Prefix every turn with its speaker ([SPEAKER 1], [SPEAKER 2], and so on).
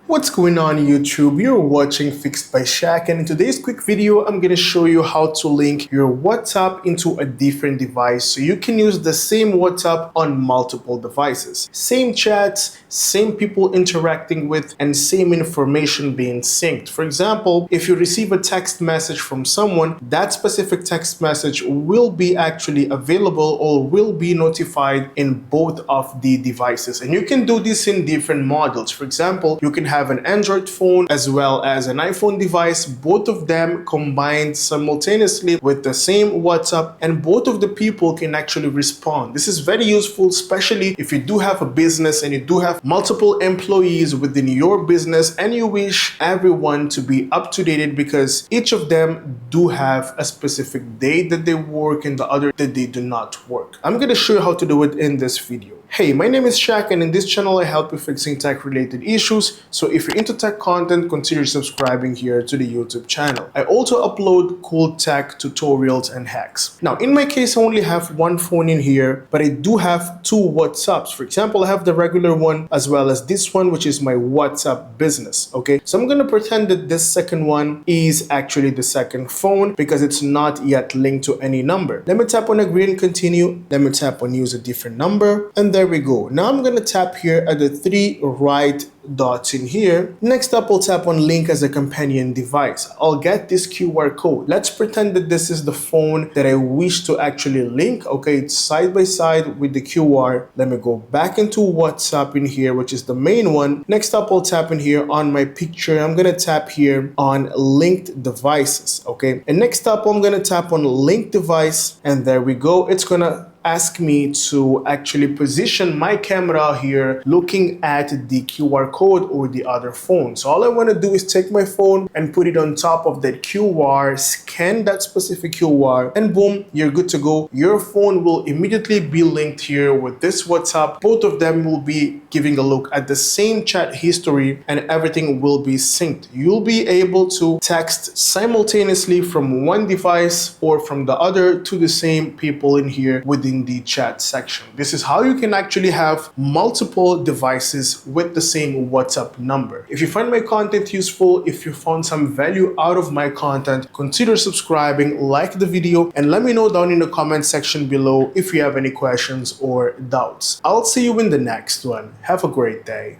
[SPEAKER 1] What's going on YouTube? You're watching Fixed by Shaq, and in today's quick video I'm going to show you how to link your WhatsApp into a different device so you can use the same WhatsApp on multiple devices. Same chats, same people interacting with, and same information being synced. For example, if you receive a text message from someone, that specific text message will be actually available or will be notified in both of the devices. And you can do this in different models. For example, you can have an Android phone as well as an iPhone device, both of them combined simultaneously with the same WhatsApp, and both of the people can actually respond. This is very useful, especially if you do have a business and you do have multiple employees within your business and you wish everyone to be up to date, because each of them do have a specific day that they work and the other that they do not work. I'm going to show you how to do it in this video. Hey, my name is Shaq, and in this channel I help you fixing tech related issues. So if you're into tech content, consider subscribing here to the YouTube channel. I also upload cool tech tutorials and hacks. Now in my case I only have one phone in here, but I do have two WhatsApps. For example, I have the regular one as well as this one, which is my WhatsApp business. Okay, so I'm gonna pretend that this second one is actually the second phone because it's not yet linked to any number. Let me tap on agree and continue. Let me tap on use a different number, and there we go. Now I'm gonna tap here at the three right dots in here. Next up, I'll tap on link as a companion device. I'll get this QR code. Let's pretend that this is the phone that I wish to actually link. Okay, it's side by side with the QR. Let me go back into WhatsApp in here, which is the main one. Next up, I'll tap in here on my picture. I'm gonna tap here on linked devices. Okay, and next up, I'm gonna tap on link device, and there we go. It's gonna ask me to actually position my camera here looking at the QR code or the other phone. So all I want to do is take my phone and put it on top of that QR, scan that specific QR, and boom, you're good to go. Your phone will immediately be linked here with this WhatsApp. Both of them will be giving a look at the same chat history and everything will be synced. You'll be able to text simultaneously from one device or from the other to the same people in here within the chat section. This is how you can actually have multiple devices with the same WhatsApp number. If you find my content useful, if you found some value out of my content, consider subscribing, like the video, and let me know down in the comment section below if you have any questions or doubts. I'll see you in the next one. Have a great day.